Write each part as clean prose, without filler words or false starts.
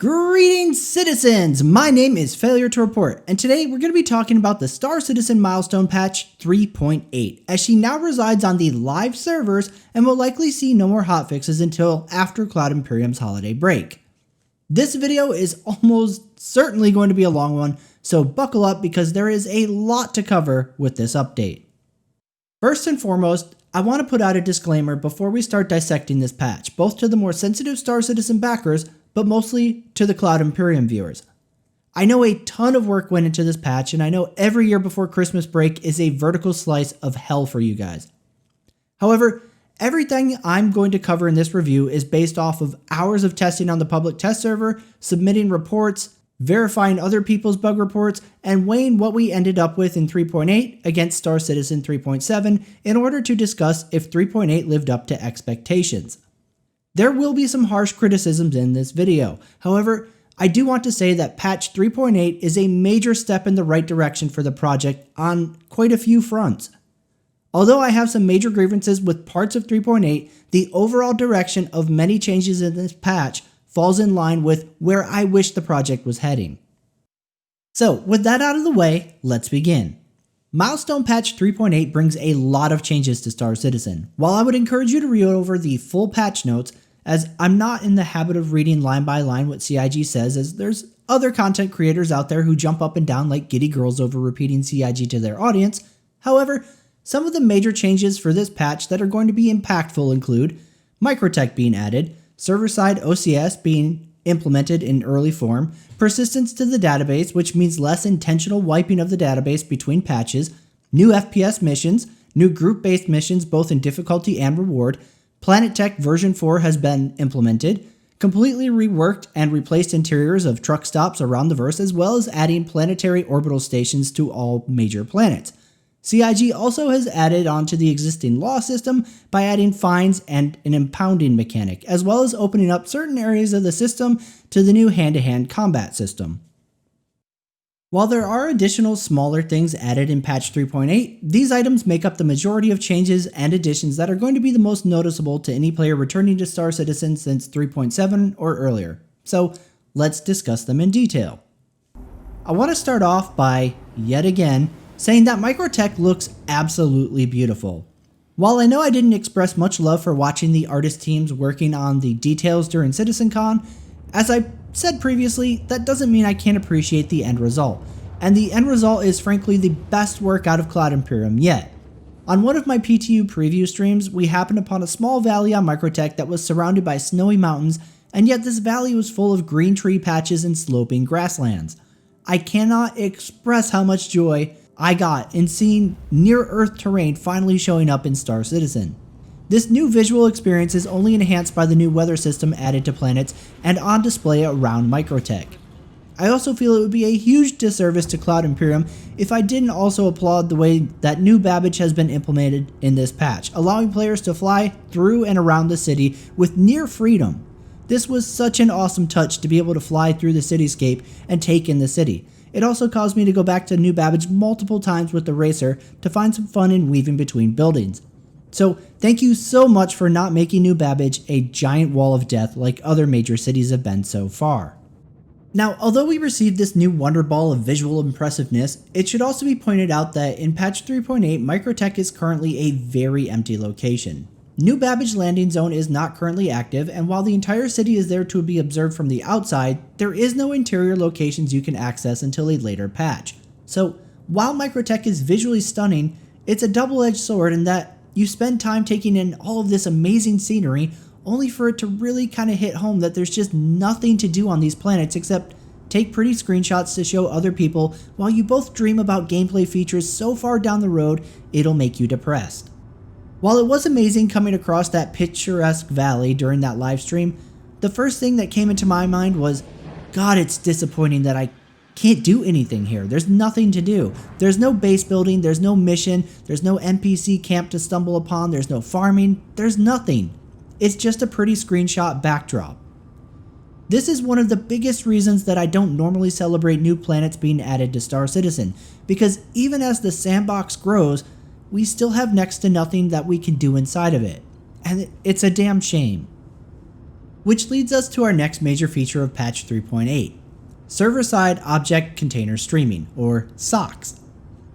Greetings, citizens! My name is FailureToReport, and today we're going to be talking about the Star Citizen Milestone Patch 3.8, as she now resides on the live servers and will likely see no more hotfixes until after Cloud Imperium's holiday break. This video is almost certainly going to be a long one, so buckle up because there is a lot to cover with this update. First and foremost, I want to put out a disclaimer before we start dissecting this patch, both to the more sensitive Star Citizen backers, but mostly to the Cloud Imperium viewers. I know a ton of work went into this patch, and I know every year before Christmas break is a vertical slice of hell for you guys. However, everything I'm going to cover in this review is based off of hours of testing on the public test server, submitting reports, verifying other people's bug reports, and weighing what we ended up with in 3.8 against Star Citizen 3.7 in order to discuss if 3.8 lived up to expectations. There will be some harsh criticisms in this video. However, I do want to say that patch 3.8 is a major step in the right direction for the project on quite a few fronts. Although I have some major grievances with parts of 3.8, the overall direction of many changes in this patch falls in line with where I wish the project was heading. So, with that out of the way, let's begin. Milestone Patch 3.8 brings a lot of changes to Star Citizen. While I would encourage you to read over the full patch notes, as I'm not in the habit of reading line by line what CIG says, as there's other content creators out there who jump up and down like giddy girls over repeating CIG to their audience. However, some of the major changes for this patch that are going to be impactful include Microtech being added, server-side OCS being implemented in early form, persistence to the database, which means less intentional wiping of the database between patches, new FPS missions, new group-based missions both in difficulty and reward, PlanetTech version 4 has been implemented, completely reworked and replaced interiors of truck stops around the verse, as well as adding planetary orbital stations to all major planets. CIG also has added onto the existing law system by adding fines and an impounding mechanic, as well as opening up certain areas of the system to the new hand-to-hand combat system. While there are additional smaller things added in patch 3.8, these items make up the majority of changes and additions that are going to be the most noticeable to any player returning to Star Citizen since 3.7 or earlier. So let's discuss them in detail. I want to start off by, yet again, saying that Microtech looks absolutely beautiful. While I know I didn't express much love for watching the artist teams working on the details during CitizenCon, as I said previously, that doesn't mean I can't appreciate the end result, and the end result is frankly the best work out of Cloud Imperium yet. On one of my PTU preview streams, we happened upon a small valley on Microtech that was surrounded by snowy mountains, and yet this valley was full of green tree patches and sloping grasslands. I cannot express how much joy I got in seeing near-Earth terrain finally showing up in Star Citizen. This new visual experience is only enhanced by the new weather system added to planets and on display around Microtech. I also feel it would be a huge disservice to Cloud Imperium if I didn't also applaud the way that new babbage has been implemented in this patch, allowing players to fly through and around the city with near freedom. This was such an awesome touch to be able to fly through the cityscape and take in the city. It also caused me to go back to New Babbage multiple times with the racer to find some fun in weaving between buildings. So thank you so much for not making New Babbage a giant wall of death like other major cities have been so far. Now, although we received this new wonder ball of visual impressiveness, it should also be pointed out that in patch 3.8, Microtech is currently a very empty location. New Babbage Landing Zone is not currently active, and while the entire city is there to be observed from the outside, there is no interior locations you can access until a later patch. So, while Microtech is visually stunning, it's a double-edged sword in that you spend time taking in all of this amazing scenery, only for it to really kind of hit home that there's just nothing to do on these planets except take pretty screenshots to show other people while you both dream about gameplay features so far down the road it'll make you depressed. While it was amazing coming across that picturesque valley during that live stream, the first thing that came into my mind was, God, it's disappointing that I can't do anything here. There's nothing to do. There's no base building, there's no mission, there's no NPC camp to stumble upon, there's no farming, there's nothing. It's just a pretty screenshot backdrop. This is one of the biggest reasons that I don't normally celebrate new planets being added to Star Citizen, because even as the sandbox grows, we still have next to nothing that we can do inside of it. And it's a damn shame. Which leads us to our next major feature of patch 3.8, server-side object container streaming, or SOCS.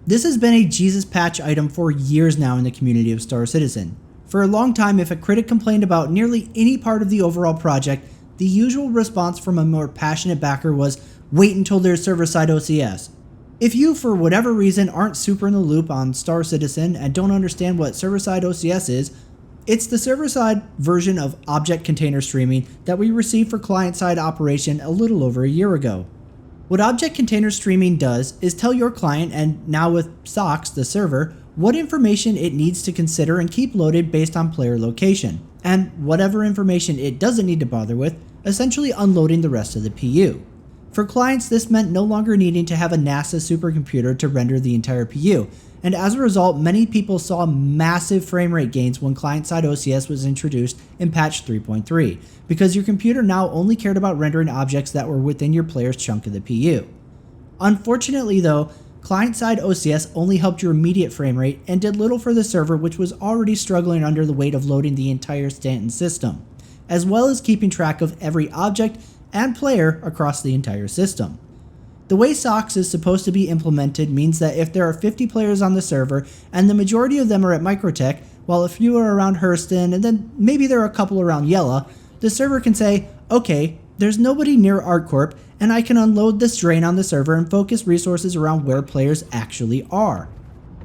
This has been a Jesus patch item for years now in the community of Star Citizen. For a long time, if a critic complained about nearly any part of the overall project, the usual response from a more passionate backer was, wait until there's server-side OCS. If you, for whatever reason, aren't super in the loop on Star Citizen and don't understand what server-side OCS is, it's the server-side version of object container streaming that we received for client-side operation a little over a year ago. What object container streaming does is tell your client, and now with SOCS, the server, what information it needs to consider and keep loaded based on player location, and whatever information it doesn't need to bother with, essentially unloading the rest of the PU. For clients, this meant no longer needing to have a NASA supercomputer to render the entire PU, and as a result, many people saw massive frame rate gains when client-side OCS was introduced in patch 3.3, because your computer now only cared about rendering objects that were within your player's chunk of the PU. Unfortunately though, client-side OCS only helped your immediate frame rate and did little for the server, which was already struggling under the weight of loading the entire Stanton system, as well as keeping track of every object and player across the entire system. The way SOCS is supposed to be implemented means that if there are 50 players on the server and the majority of them are at Microtech, while a few are around Hurston and then maybe there are a couple around Yella, the server can say, okay, there's nobody near ArtCorp and I can unload this drain on the server and focus resources around where players actually are.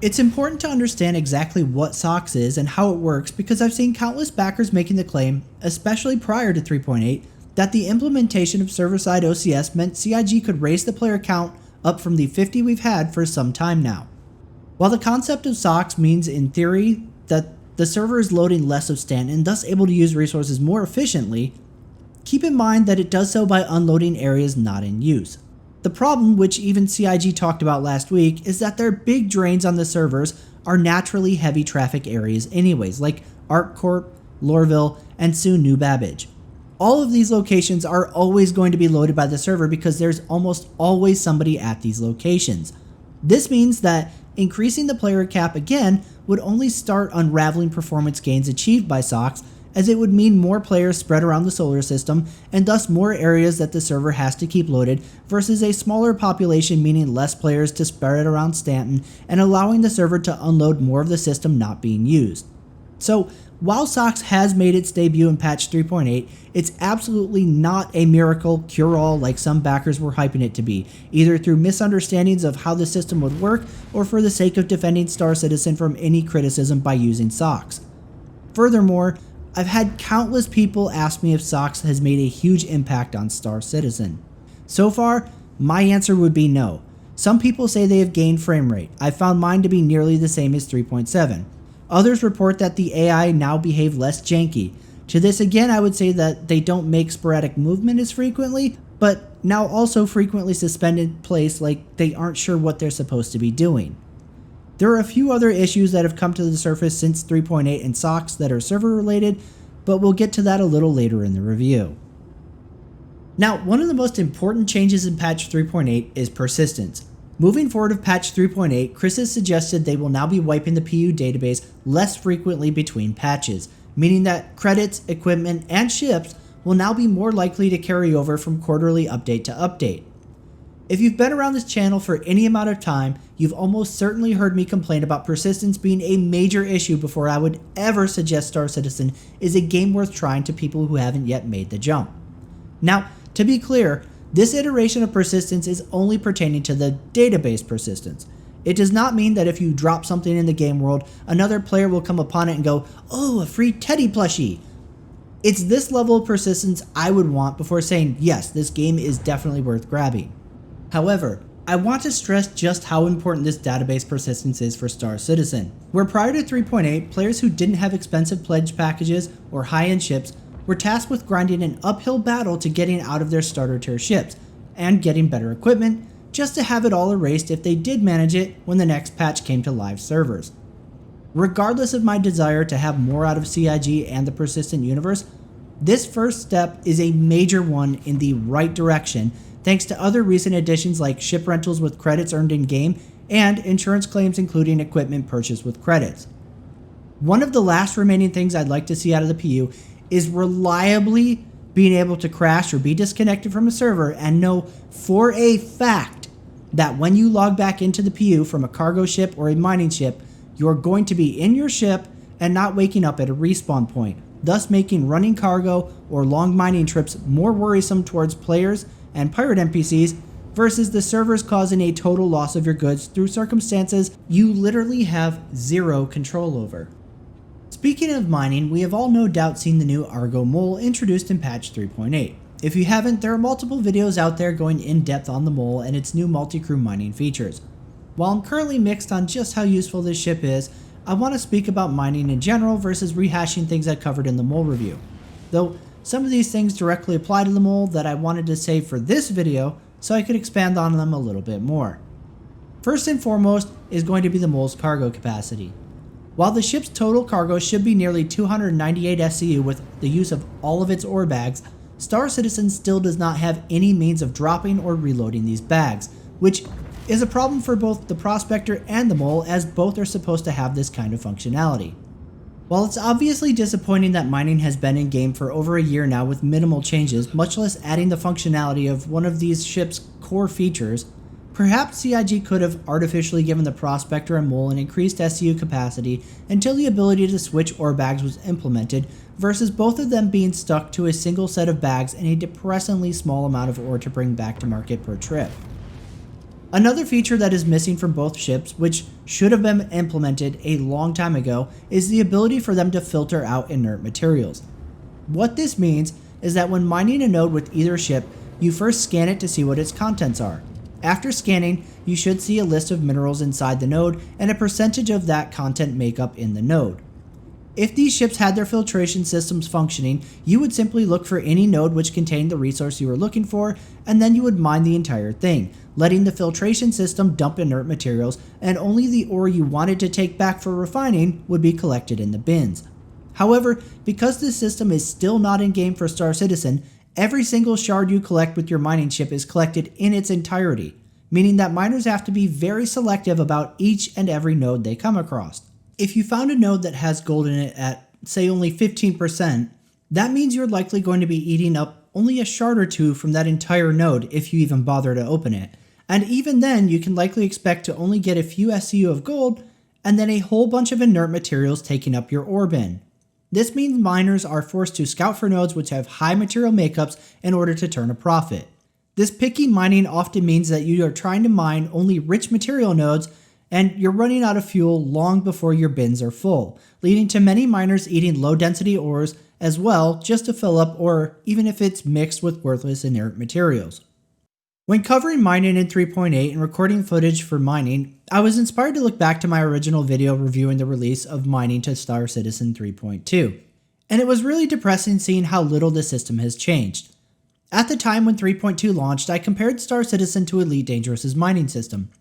It's important to understand exactly what SOCS is and how it works because I've seen countless backers making the claim, especially prior to 3.8, that the implementation of server-side OCS meant CIG could raise the player count up from the 50 we've had for some time now. While the concept of SOCS means in theory that the server is loading less of Stanton and thus able to use resources more efficiently, keep in mind that it does so by unloading areas not in use. The problem, which even CIG talked about last week, is that their big drains on the servers are naturally heavy traffic areas anyways, like ArtCorp, Lorville, and soon New Babbage. All of these locations are always going to be loaded by the server because there's almost always somebody at these locations. This means that increasing the player cap again would only start unraveling performance gains achieved by SOCS, as it would mean more players spread around the solar system and thus more areas that the server has to keep loaded versus a smaller population, meaning less players to spread around Stanton and allowing the server to unload more of the system not being used. So while SOCS has made its debut in patch 3.8, it's absolutely not a miracle cure-all like some backers were hyping it to be, either through misunderstandings of how the system would work or for the sake of defending Star Citizen from any criticism by using SOCS. Furthermore, I've had countless people ask me if SOCS has made a huge impact on Star Citizen. So far, my answer would be no. Some people say they have gained frame rate. I've found mine to be nearly the same as 3.7. Others report that the AI now behave less janky. To this again, I would say that they don't make sporadic movement as frequently, but now also frequently suspend in place like they aren't sure what they're supposed to be doing. There are a few other issues that have come to the surface since 3.8 and SOCS that are server related, but we'll get to that a little later in the review. Now, one of the most important changes in patch 3.8 is persistence. Moving forward of patch 3.8, Chris has suggested they will now be wiping the PU database less frequently between patches, meaning that credits, equipment, and ships will now be more likely to carry over from quarterly update to update. If you've been around this channel for any amount of time, you've almost certainly heard me complain about persistence being a major issue before I would ever suggest Star Citizen is a game worth trying to people who haven't yet made the jump. Now, to be clear, this iteration of persistence is only pertaining to the database persistence. It does not mean that if you drop something in the game world, another player will come upon it and go, oh, a free teddy plushie. It's this level of persistence I would want before saying, yes, this game is definitely worth grabbing. However, I want to stress just how important this database persistence is for Star Citizen, where prior to 3.8, players who didn't have expensive pledge packages or high-end ships were tasked with grinding an uphill battle to getting out of their starter tier ships, and getting better equipment, just to have it all erased if they did manage it when the next patch came to live servers. Regardless of my desire to have more out of CIG and the persistent universe, this first step is a major one in the right direction thanks to other recent additions like ship rentals with credits earned in-game and insurance claims including equipment purchased with credits. One of the last remaining things I'd like to see out of the PU is reliably being able to crash or be disconnected from a server and know for a fact that when you log back into the PU from a cargo ship or a mining ship, you're going to be in your ship and not waking up at a respawn point, thus making running cargo or long mining trips more worrisome towards players and pirate NPCs versus the servers causing a total loss of your goods through circumstances you literally have zero control over. Speaking of mining, we have all no doubt seen the new Argo mole introduced in patch 3.8. If you haven't, there are multiple videos out there going in depth on the mole and its new multi-crew mining features. While I'm currently mixed on just how useful this ship is, I want to speak about mining in general versus rehashing things I covered in the mole review. Though some of these things directly apply to the mole that I wanted to save for this video so I could expand on them a little bit more. First and foremost is going to be the mole's cargo capacity. While the ship's total cargo should be nearly 298 SCU with the use of all of its ore bags, Star Citizen still does not have any means of dropping or reloading these bags, which is a problem for both the Prospector and the Mole, as both are supposed to have this kind of functionality. While it's obviously disappointing that mining has been in game for over a year now with minimal changes, much less adding the functionality of one of these ships' core features, perhaps CIG could have artificially given the Prospector and Mole an increased SCU capacity until the ability to switch ore bags was implemented, versus both of them being stuck to a single set of bags and a depressingly small amount of ore to bring back to market per trip. Another feature that is missing from both ships, which should have been implemented a long time ago, is the ability for them to filter out inert materials. What this means is that when mining a node with either ship, you first scan it to see what its contents are. After scanning, you should see a list of minerals inside the node and a percentage of that content makeup in the node. If these ships had their filtration systems functioning, you would simply look for any node which contained the resource you were looking for, and then you would mine the entire thing, letting the filtration system dump inert materials, and only the ore you wanted to take back for refining would be collected in the bins. However, because this system is still not in game for Star Citizen, every single shard you collect with your mining ship is collected in its entirety, meaning that miners have to be very selective about each and every node they come across. If you found a node that has gold in it at, say, only 15%, that means you're likely going to be eating up only a shard or two from that entire node if you even bother to open it. And even then, you can likely expect to only get a few SCU of gold and then a whole bunch of inert materials taking up your ore bin. This means miners are forced to scout for nodes which have high material makeups in order to turn a profit. This picky mining often means that you are trying to mine only rich material nodes and you're running out of fuel long before your bins are full, leading to many miners eating low-density ores as well just to fill up, or even if it's mixed with worthless inert materials. When covering mining in 3.8 and recording footage for mining, I was inspired to look back to my original video reviewing the release of mining to Star Citizen 3.2, and it was really depressing seeing how little the system has changed. At the time when 3.2 launched, I compared Star Citizen to Elite Dangerous's mining system,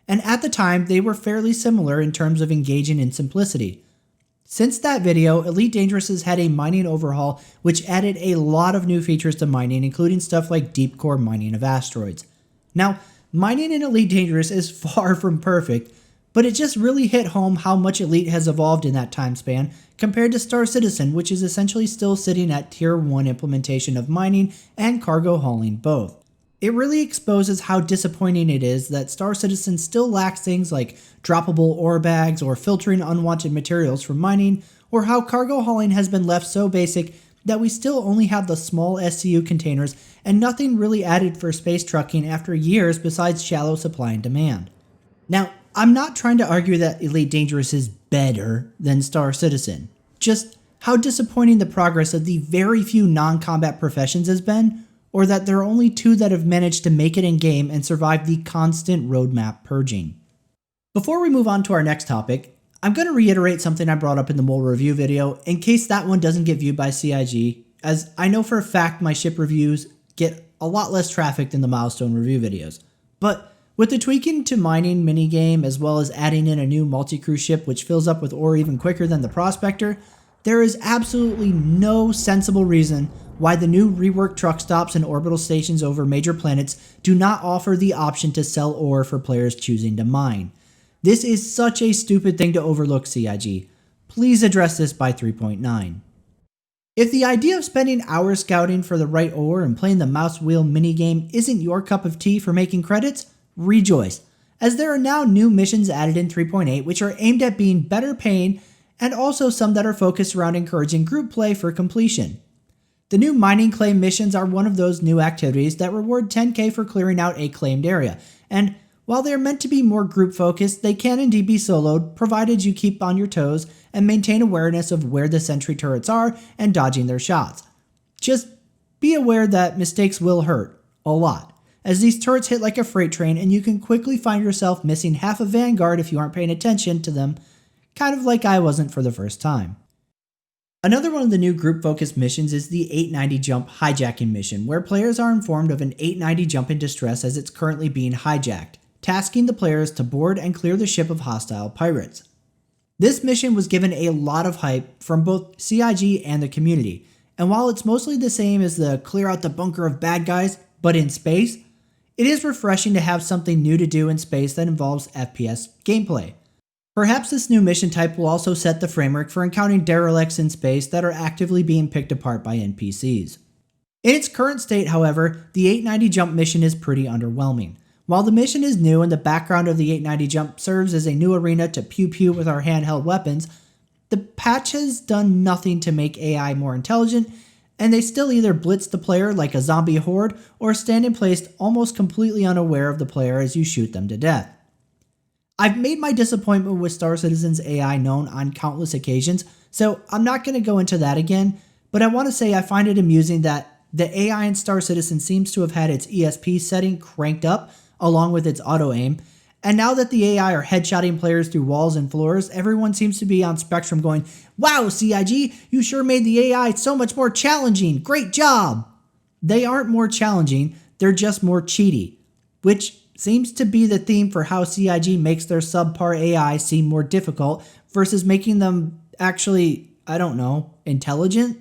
and at the time they were fairly similar in terms of engaging and simplicity. Since that video, Elite Dangerous has had a mining overhaul which added a lot of new features to mining, including stuff like deep core mining of asteroids. Now, mining in Elite Dangerous is far from perfect, but it just really hit home how much Elite has evolved in that time span compared to Star Citizen, which is essentially still sitting at Tier 1 implementation of mining and cargo hauling both. It really exposes how disappointing it is that Star Citizen still lacks things like droppable ore bags or filtering unwanted materials from mining, or how cargo hauling has been left so basic that we still only have the small SCU containers and nothing really added for space trucking after years besides shallow supply and demand. Now, I'm not trying to argue that Elite Dangerous is better than Star Citizen, just how disappointing the progress of the very few non-combat professions has been, or that there are only two that have managed to make it in-game and survive the constant roadmap purging. Before we move on to our next topic, I'm going to reiterate something I brought up in the Mole review video in case that one doesn't get viewed by CIG, as I know for a fact my ship reviews get a lot less traffic than the milestone review videos. But with the tweaking to mining minigame as well as adding in a new multi-crew ship which fills up with ore even quicker than the Prospector, there is absolutely no sensible reason why the new reworked truck stops and orbital stations over major planets do not offer the option to sell ore for players choosing to mine. This is such a stupid thing to overlook, CIG. Please address this by 3.9. If the idea of spending hours scouting for the right ore and playing the mouse wheel minigame isn't your cup of tea for making credits, rejoice, as there are now new missions added in 3.8 which are aimed at being better paying, and also some that are focused around encouraging group play for completion. The new mining claim missions are one of those new activities that reward 10k for clearing out a claimed area, and while they are meant to be more group focused, they can indeed be soloed, provided you keep on your toes and maintain awareness of where the sentry turrets are and dodging their shots. Just be aware that mistakes will hurt, a lot, as these turrets hit like a freight train and you can quickly find yourself missing half a vanguard if you aren't paying attention to them, kind of like I wasn't for the first time. Another one of the new group-focused missions is the 890 jump hijacking mission, where players are informed of an 890 jump in distress as it's currently being hijacked, tasking the players to board and clear the ship of hostile pirates. This mission was given a lot of hype from both CIG and the community, and while it's mostly the same as the clear out the bunker of bad guys, but in space, it is refreshing to have something new to do in space that involves FPS gameplay. Perhaps this new mission type will also set the framework for encountering derelicts in space that are actively being picked apart by NPCs. In its current state, however, the 890 jump mission is pretty underwhelming. While the mission is new and the background of the 890 jump serves as a new arena to pew-pew with our handheld weapons, the patch has done nothing to make AI more intelligent, and they still either blitz the player like a zombie horde or stand in place almost completely unaware of the player as you shoot them to death. I've made my disappointment with Star Citizen's AI known on countless occasions, so I'm not going to go into that again, but I want to say I find it amusing that the AI in Star Citizen seems to have had its ESP setting cranked up along with its auto-aim, and now that the AI are headshotting players through walls and floors, everyone seems to be on Spectrum going, "Wow, CIG, you sure made the AI so much more challenging, great job!" They aren't more challenging, they're just more cheaty, which seems to be the theme for how CIG makes their subpar AI seem more difficult versus making them actually, intelligent.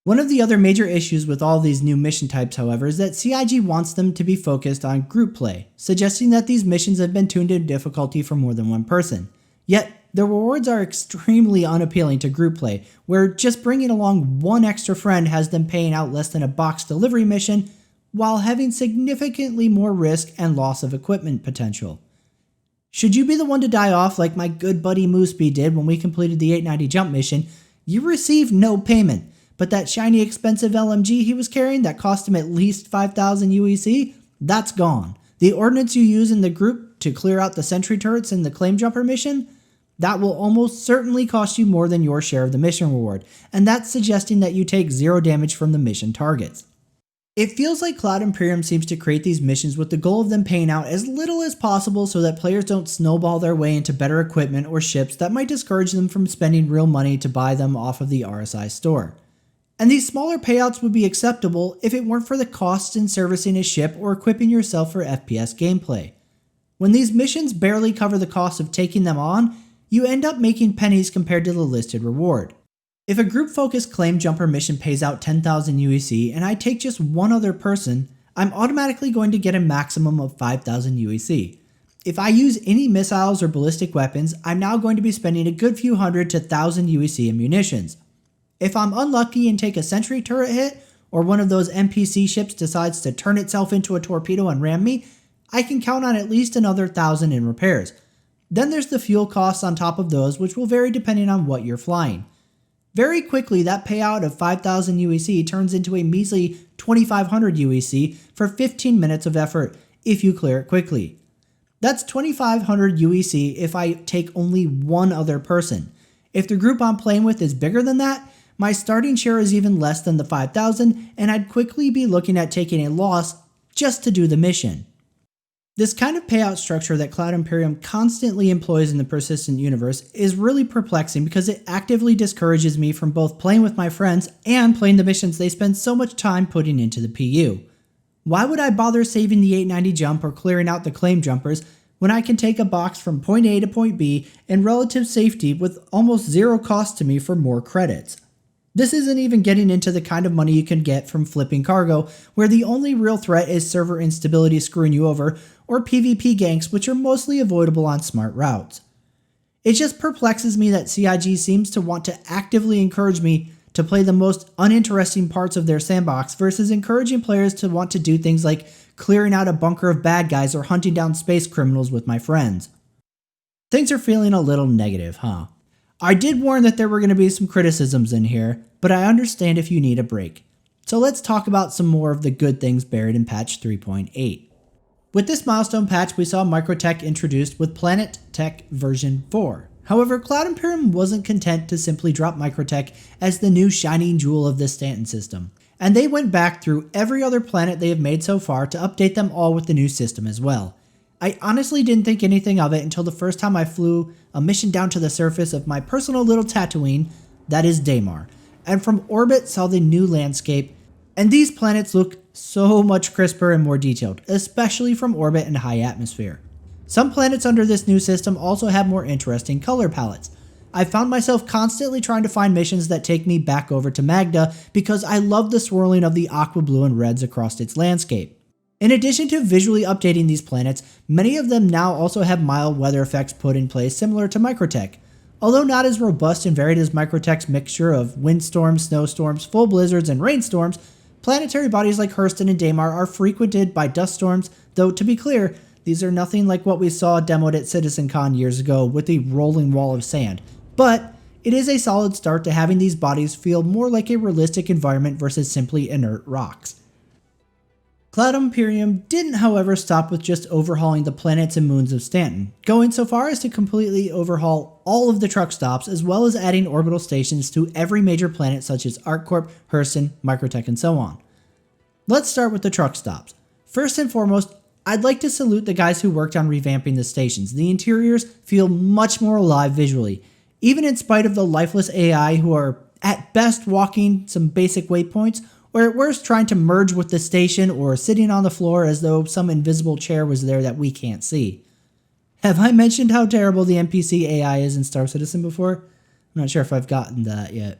One of the other major issues with all these new mission types, however, is that CIG wants them to be focused on group play, suggesting that these missions have been tuned in difficulty for more than one person. Yet, the rewards are extremely unappealing to group play, where just bringing along one extra friend has them paying out less than a box delivery mission, while having significantly more risk and loss of equipment potential. Should you be the one to die off like my good buddy Mooseby did when we completed the 890 jump mission, you receive no payment, but that shiny expensive LMG he was carrying that cost him at least 5,000 UEC, that's gone. The ordnance you use in the group to clear out the sentry turrets in the claim jumper mission, that will almost certainly cost you more than your share of the mission reward, and that's suggesting that you take 0 damage from the mission targets. It feels like Cloud Imperium seems to create these missions with the goal of them paying out as little as possible so that players don't snowball their way into better equipment or ships that might discourage them from spending real money to buy them off of the RSI store. And these smaller payouts would be acceptable if it weren't for the costs in servicing a ship or equipping yourself for FPS gameplay. When these missions barely cover the cost of taking them on, you end up making pennies compared to the listed reward. If a group-focused claim jumper mission pays out 10,000 UEC and I take just one other person, I'm automatically going to get a maximum of 5,000 UEC. If I use any missiles or ballistic weapons, I'm now going to be spending a good few hundred to 1,000 UEC in munitions. If I'm unlucky and take a sentry turret hit, or one of those NPC ships decides to turn itself into a torpedo and ram me, I can count on at least another 1,000 in repairs. Then there's the fuel costs on top of those, which will vary depending on what you're flying. Very quickly, that payout of 5,000 UEC turns into a measly 2,500 UEC for 15 minutes of effort if you clear it quickly. That's 2,500 UEC if I take only one other person. If the group I'm playing with is bigger than that, my starting share is even less than the 5,000 and I'd quickly be looking at taking a loss just to do the mission. This kind of payout structure that Cloud Imperium constantly employs in the persistent universe is really perplexing because it actively discourages me from both playing with my friends and playing the missions they spend so much time putting into the PU. Why would I bother saving the 890 jump or clearing out the claim jumpers when I can take a box from point A to point B in relative safety with almost zero cost to me for more credits? This isn't even getting into the kind of money you can get from flipping cargo, where the only real threat is server instability screwing you over, or PvP ganks, which are mostly avoidable on smart routes. It just perplexes me that CIG seems to want to actively encourage me to play the most uninteresting parts of their sandbox versus encouraging players to want to do things like clearing out a bunker of bad guys or hunting down space criminals with my friends. Things are feeling a little negative, huh? I did warn that there were going to be some criticisms in here, but I understand if you need a break. So let's talk about some more of the good things buried in patch 3.8. With this milestone patch, we saw Microtech introduced with PlanetTech version 4. However, Cloud Imperium wasn't content to simply drop Microtech as the new shining jewel of the Stanton system, and they went back through every other planet they have made so far to update them all with the new system as well. I honestly didn't think anything of it until the first time I flew a mission down to the surface of my personal little Tatooine, that is Daymar, and from orbit saw the new landscape, and these planets look so much crisper and more detailed, especially from orbit and high atmosphere. Some planets under this new system also have more interesting color palettes. I found myself constantly trying to find missions that take me back over to Magda because I love the swirling of the aqua blue and reds across its landscape. In addition to visually updating these planets, many of them now also have mild weather effects put in place similar to Microtech. Although not as robust and varied as Microtech's mixture of windstorms, snowstorms, full blizzards, and rainstorms, planetary bodies like Hurston and Daymar are frequented by dust storms, though to be clear, these are nothing like what we saw demoed at CitizenCon years ago with a rolling wall of sand. But it is a solid start to having these bodies feel more like a realistic environment versus simply inert rocks. Cloud Imperium didn't, however, stop with just overhauling the planets and moons of Stanton, going so far as to completely overhaul all of the truck stops as well as adding orbital stations to every major planet such as ArcCorp, Hurston, Microtech, and so on. Let's start with the truck stops. First and foremost, I'd like to salute the guys who worked on revamping the stations. The interiors feel much more alive visually, even in spite of the lifeless AI who are at best walking some basic waypoints, or at worst trying to merge with the station or sitting on the floor as though some invisible chair was there that we can't see. Have I mentioned how terrible the NPC AI is in Star Citizen before? I'm not sure if I've gotten that yet.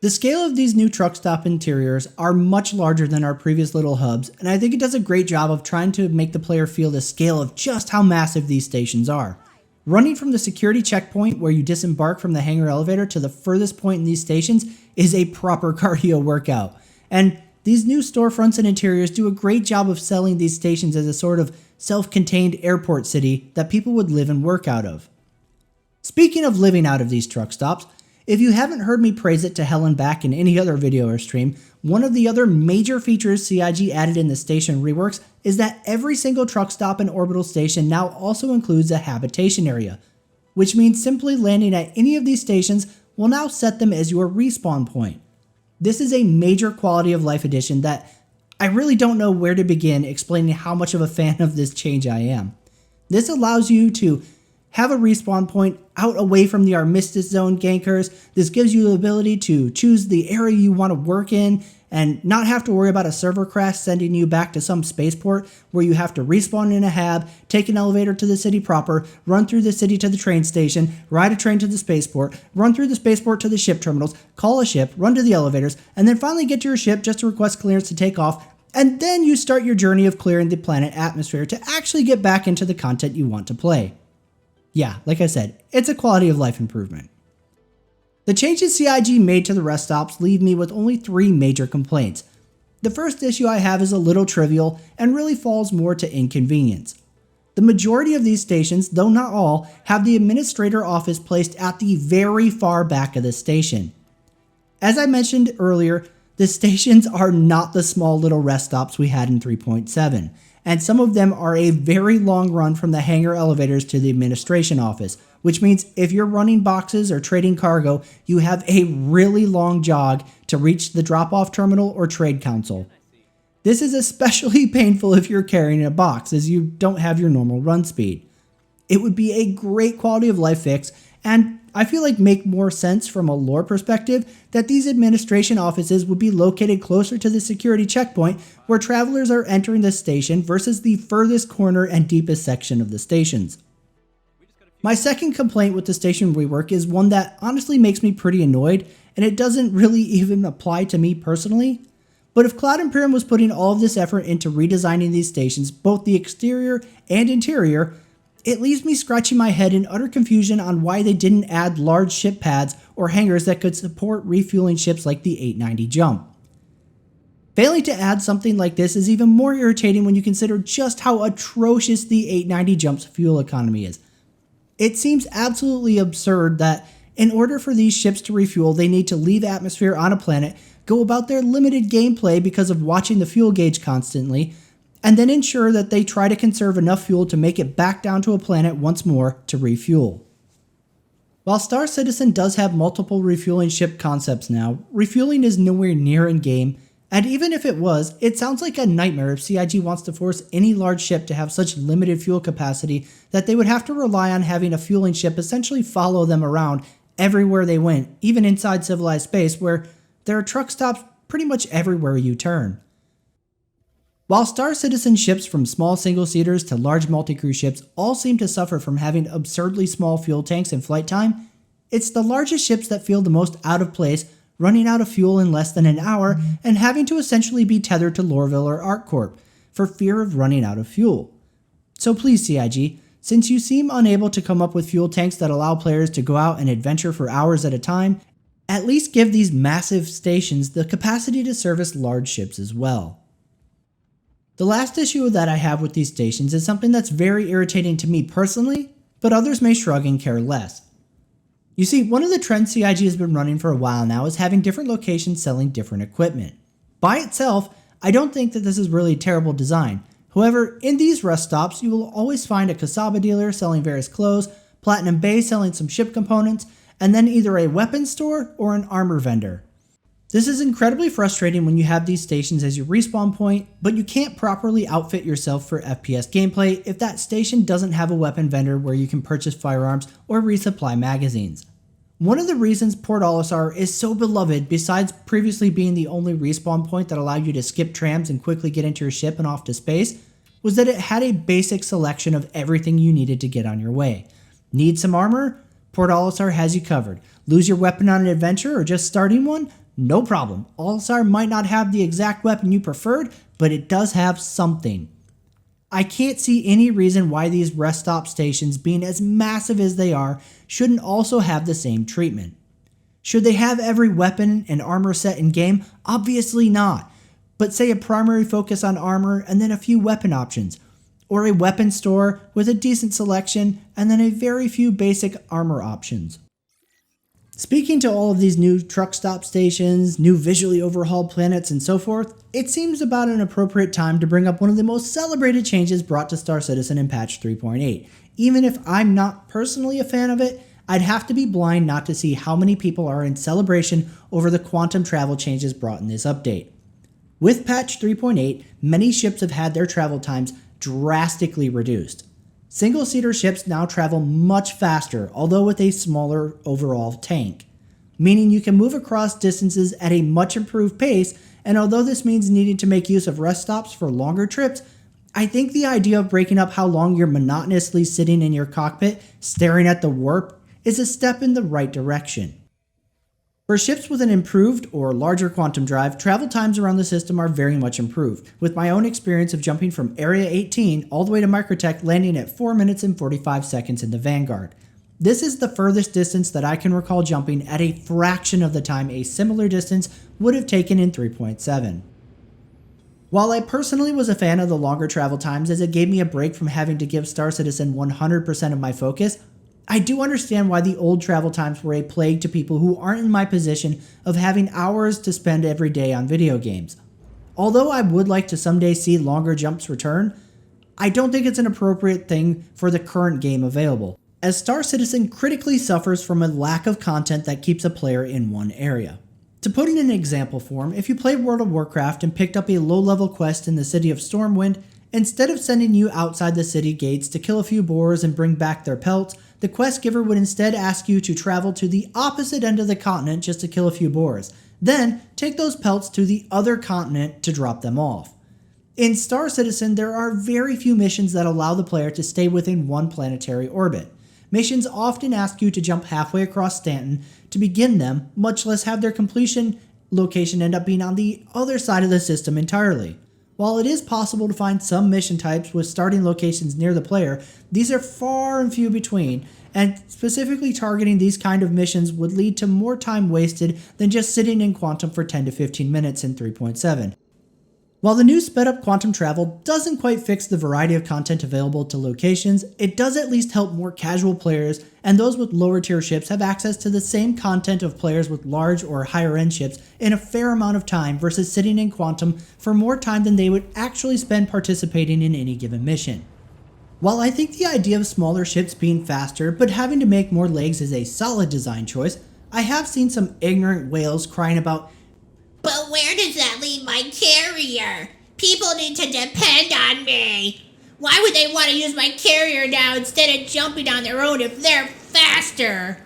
The scale of these new truck stop interiors are much larger than our previous little hubs, and I think it does a great job of trying to make the player feel the scale of just how massive these stations are. Running from the security checkpoint where you disembark from the hangar elevator to the furthest point in these stations is a proper cardio workout. And these new storefronts and interiors do a great job of selling these stations as a sort of self-contained airport city that people would live and work out of. Speaking of living out of these truck stops, if you haven't heard me praise it to hell and back in any other video or stream, one of the other major features CIG added in the station reworks is that every single truck stop and orbital station now also includes a habitation area, which means simply landing at any of these stations will now set them as your respawn point. This is a major quality of life addition that I really don't know where to begin explaining how much of a fan of this change I am. This allows you to have a respawn point out away from the Armistice Zone gankers. This gives you the ability to choose the area you want to work in and not have to worry about a server crash sending you back to some spaceport where you have to respawn in a hab, take an elevator to the city proper, run through the city to the train station, ride a train to the spaceport, run through the spaceport to the ship terminals, call a ship, run to the elevators, and then finally get to your ship just to request clearance to take off, and then you start your journey of clearing the planet atmosphere to actually get back into the content you want to play. Yeah, like I said, it's a quality of life improvement. The changes CIG made to the rest stops leave me with only 3 major complaints. The first issue I have is a little trivial and really falls more to inconvenience. The majority of these stations, though not all, have the administrator office placed at the very far back of the station. As I mentioned earlier, the stations are not the small little rest stops we had in 3.7, and some of them are a very long run from the hangar elevators to the administration office, which means if you're running boxes or trading cargo, you have a really long jog to reach the drop-off terminal or trade council. This is especially painful if you're carrying a box, as you don't have your normal run speed. It would be a great quality of life fix, and I feel like make more sense from a lore perspective that these administration offices would be located closer to the security checkpoint where travelers are entering the station versus the furthest corner and deepest section of the stations. My second complaint with the station rework is one that honestly makes me pretty annoyed, and it doesn't really even apply to me personally. But if Cloud Imperium was putting all of this effort into redesigning these stations, both the exterior and interior, it leaves me scratching my head in utter confusion on why they didn't add large ship pads or hangars that could support refueling ships like the 890 jump. Failing to add something like this is even more irritating when you consider just how atrocious the 890 jump's fuel economy is. It seems absolutely absurd that in order for these ships to refuel, they need to leave atmosphere on a planet, go about their limited gameplay because of watching the fuel gauge constantly, and then ensure that they try to conserve enough fuel to make it back down to a planet once more to refuel. While Star Citizen does have multiple refueling ship concepts now, refueling is nowhere near in-game, and even if it was, it sounds like a nightmare if CIG wants to force any large ship to have such limited fuel capacity that they would have to rely on having a fueling ship essentially follow them around everywhere they went, even inside civilized space where there are truck stops pretty much everywhere you turn. While Star Citizen ships from small single-seaters to large multi-crew ships all seem to suffer from having absurdly small fuel tanks and flight time, it's the largest ships that feel the most out of place, running out of fuel in less than an hour and having to essentially be tethered to Lorville or ArcCorp for fear of running out of fuel. So please CIG, since you seem unable to come up with fuel tanks that allow players to go out and adventure for hours at a time, at least give these massive stations the capacity to service large ships as well. The last issue that I have with these stations is something that's very irritating to me personally, but others may shrug and care less. You see, one of the trends CIG has been running for a while now is having different locations selling different equipment. By itself, I don't think that this is really terrible design. However, in these rest stops, you will always find a Kasaba dealer selling various clothes, Platinum Bay selling some ship components, and then either a weapons store or an armor vendor. This is incredibly frustrating when you have these stations as your respawn point, but you can't properly outfit yourself for FPS gameplay if that station doesn't have a weapon vendor where you can purchase firearms or resupply magazines. One of the reasons Port Olisar is so beloved, besides previously being the only respawn point that allowed you to skip trams and quickly get into your ship and off to space, was that it had a basic selection of everything you needed to get on your way. Need some armor? Port Olisar has you covered. Lose your weapon on an adventure or just starting one? No problem. Olisar might not have the exact weapon you preferred, but it does have something. I can't see any reason why these rest stop stations, being as massive as they are, shouldn't also have the same treatment. Should they have every weapon and armor set in game? Obviously not. But say a primary focus on armor and then a few weapon options, or a weapon store with a decent selection and then a very few basic armor options. Speaking to all of these new truck stop stations, new visually overhauled planets, and so forth, it seems about an appropriate time to bring up one of the most celebrated changes brought to Star Citizen in patch 3.8. Even if I'm not personally a fan of it, I'd have to be blind not to see how many people are in celebration over the quantum travel changes brought in this update. With patch 3.8, many ships have had their travel times drastically reduced. Single-seater ships now travel much faster, although with a smaller overall tank, meaning you can move across distances at a much improved pace, and although this means needing to make use of rest stops for longer trips, I think the idea of breaking up how long you're monotonously sitting in your cockpit staring at the warp is a step in the right direction. For ships with an improved or larger quantum drive, travel times around the system are very much improved, with my own experience of jumping from Area 18 all the way to Microtech landing at 4 minutes and 45 seconds in the Vanguard. This is the furthest distance that I can recall jumping at a fraction of the time a similar distance would have taken in 3.7. While I personally was a fan of the longer travel times as it gave me a break from having to give Star Citizen 100% of my focus, I do understand why the old travel times were a plague to people who aren't in my position of having hours to spend every day on video games. Although I would like to someday see longer jumps return, I don't think it's an appropriate thing for the current game available, as Star Citizen critically suffers from a lack of content that keeps a player in one area. To put it in an example form, if you played World of Warcraft and picked up a low-level quest in the city of Stormwind, instead of sending you outside the city gates to kill a few boars and bring back their pelts, the quest giver would instead ask you to travel to the opposite end of the continent just to kill a few boars, then take those pelts to the other continent to drop them off. In Star Citizen, there are very few missions that allow the player to stay within one planetary orbit. Missions often ask you to jump halfway across Stanton to begin them, much less have their completion location end up being on the other side of the system entirely. While it is possible to find some mission types with starting locations near the player, these are far and few between, and specifically targeting these kind of missions would lead to more time wasted than just sitting in Quantum for 10 to 15 minutes in 3.7. While the new sped up quantum travel doesn't quite fix the variety of content available to locations, it does at least help more casual players and those with lower tier ships have access to the same content of players with large or higher end ships in a fair amount of time versus sitting in quantum for more time than they would actually spend participating in any given mission. While I think the idea of smaller ships being faster but having to make more legs is a solid design choice, I have seen some ignorant whales crying about, "But where does that leave my carrier? People need to depend on me. Why would they want to use my carrier now instead of jumping on their own if they're faster?"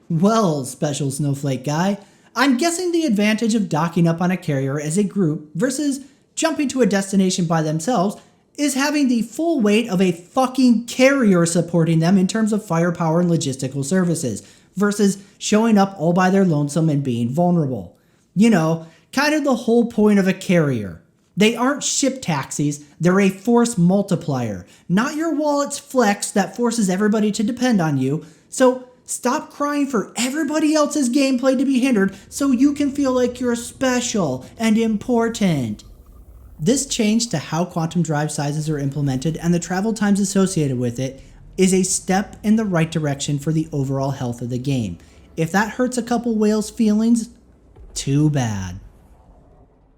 Well, special snowflake guy, I'm guessing the advantage of docking up on a carrier as a group versus jumping to a destination by themselves is having the full weight of a fucking carrier supporting them in terms of firepower and logistical services, versus showing up all by their lonesome and being vulnerable. You know, kind of the whole point of a carrier. They aren't ship taxis, they're a force multiplier, not your wallet's flex that forces everybody to depend on you. So stop crying for everybody else's gameplay to be hindered so you can feel like you're special and important. This change to how quantum drive sizes are implemented and the travel times associated with it is a step in the right direction for the overall health of the game. If that hurts a couple whales' feelings, too bad.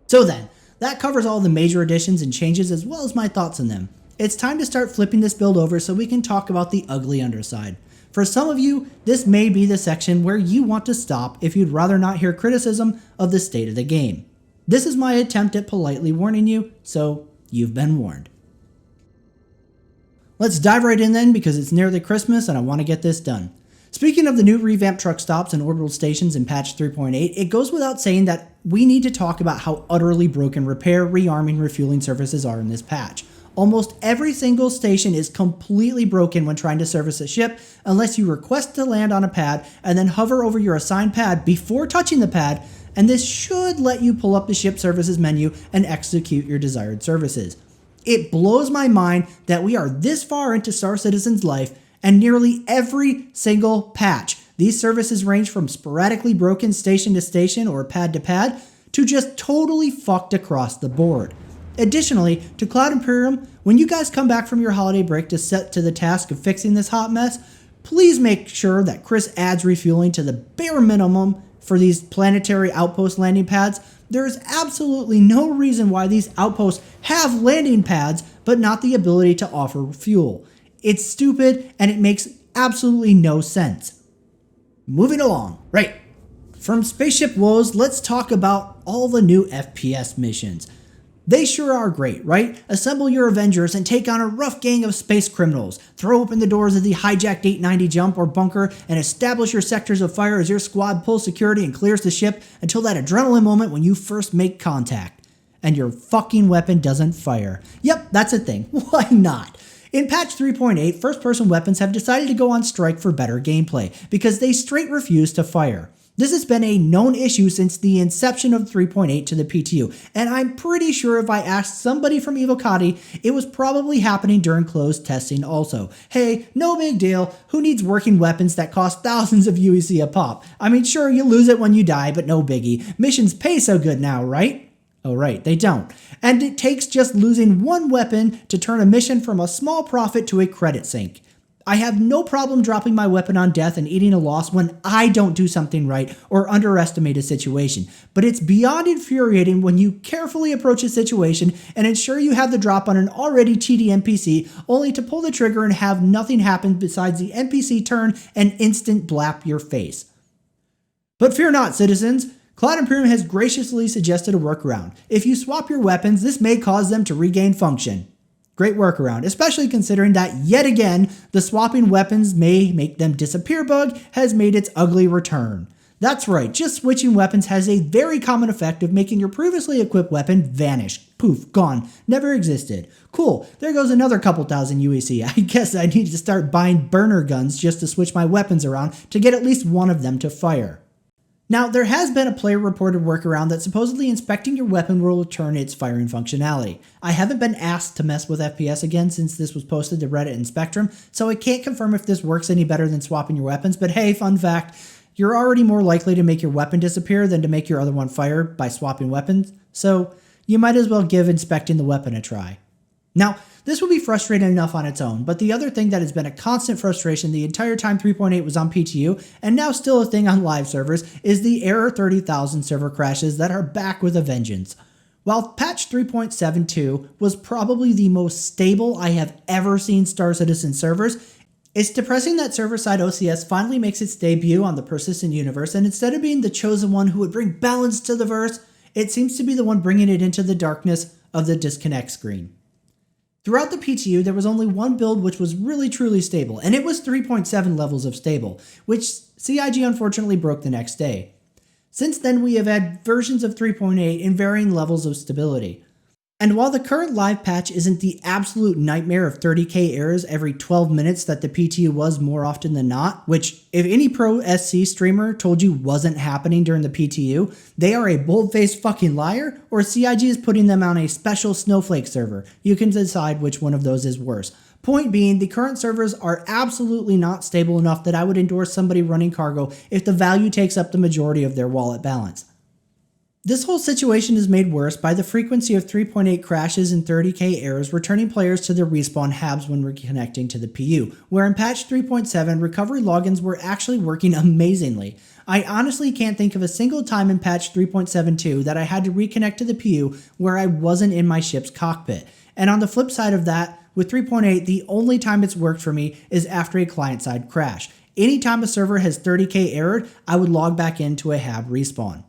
So then, that covers all the major additions and changes as well as my thoughts on them. It's time to start flipping this build over so we can talk about the ugly underside. For some of you, this may be the section where you want to stop if you'd rather not hear criticism of the state of the game. This is my attempt at politely warning you, so you've been warned. Let's dive right in then because it's nearly Christmas and I want to get this done. Speaking of the new revamped truck stops and orbital stations in patch 3.8, it goes without saying that we need to talk about how utterly broken repair, rearming, refueling services are in this patch. Almost every single station is completely broken when trying to service a ship unless you request to land on a pad and then hover over your assigned pad before touching the pad, and this should let you pull up the ship services menu and execute your desired services. It blows my mind that we are this far into Star Citizen's life and nearly every single patch, these services range from sporadically broken station to station or pad to pad to just totally fucked across the board. Additionally, to Cloud Imperium, when you guys come back from your holiday break to set to the task of fixing this hot mess, please make sure that Chris adds refueling to the bare minimum for these planetary outpost landing pads. There is absolutely no reason why these outposts have landing pads but not the ability to offer fuel. It's stupid and it makes absolutely no sense. Moving along, right. From Spaceship Woes, let's talk about all the new FPS missions. They sure are great, right? Assemble your Avengers and take on a rough gang of space criminals. Throw open the doors of the hijacked 890 jump or bunker and establish your sectors of fire as your squad pulls security and clears the ship until that adrenaline moment when you first make contact. And your fucking weapon doesn't fire. Yep, that's a thing. Why not? In patch 3.8, first-person weapons have decided to go on strike for better gameplay because they straight refuse to fire. This has been a known issue since the inception of 3.8 to the PTU, and I'm pretty sure if I asked somebody from Evocati, it was probably happening during closed testing also. Hey, no big deal, who needs working weapons that cost thousands of UEC a pop? I mean, sure, you lose it when you die, but no biggie. Missions pay so good now, right? Oh right, they don't. And it takes just losing one weapon to turn a mission from a small profit to a credit sink. I have no problem dropping my weapon on death and eating a loss when I don't do something right or underestimate a situation, but it's beyond infuriating when you carefully approach a situation and ensure you have the drop on an already cheaty NPC only to pull the trigger and have nothing happen besides the NPC turn and instant blap your face. But fear not, citizens. Cloud Imperium has graciously suggested a workaround. If you swap your weapons, this may cause them to regain function. Great workaround, especially considering that yet again, the swapping weapons may make them disappear bug has made its ugly return. That's right, just switching weapons has a very common effect of making your previously equipped weapon vanish. Poof, gone, never existed. Cool, there goes another couple thousand UEC. I guess I need to start buying burner guns just to switch my weapons around to get at least one of them to fire. Now, there has been a player-reported workaround that supposedly inspecting your weapon will return its firing functionality. I haven't been asked to mess with FPS again since this was posted to Reddit and Spectrum, so I can't confirm if this works any better than swapping your weapons, but hey, fun fact, you're already more likely to make your weapon disappear than to make your other one fire by swapping weapons, so you might as well give inspecting the weapon a try. Now, this would be frustrating enough on its own, but the other thing that has been a constant frustration the entire time 3.8 was on PTU, and now still a thing on live servers, is the error 30,000 server crashes that are back with a vengeance. While patch 3.72 was probably the most stable I have ever seen Star Citizen servers, it's depressing that server-side OCS finally makes its debut on the persistent universe, and instead of being the chosen one who would bring balance to the verse, it seems to be the one bringing it into the darkness of the disconnect screen. Throughout the PTU, there was only one build which was really truly stable, and it was 3.7 levels of stable, which CIG unfortunately broke the next day. Since then, we have had versions of 3.8 in varying levels of stability. And while the current live patch isn't the absolute nightmare of 30k errors every 12 minutes that the PTU was more often than not, which if any pro SC streamer told you wasn't happening during the PTU, they are a bold-faced fucking liar, or CIG is putting them on a special snowflake server. You can decide which one of those is worse. Point being, the current servers are absolutely not stable enough that I would endorse somebody running cargo if the value takes up the majority of their wallet balance. This whole situation is made worse by the frequency of 3.8 crashes and 30k errors returning players to their respawn habs when reconnecting to the PU, where in patch 3.7 recovery logins were actually working amazingly. I honestly can't think of a single time in patch 3.72 that I had to reconnect to the PU where I wasn't in my ship's cockpit. And on the flip side of that, with 3.8, the only time it's worked for me is after a client-side crash. Anytime a server has 30k errored, I would log back into a hab respawn.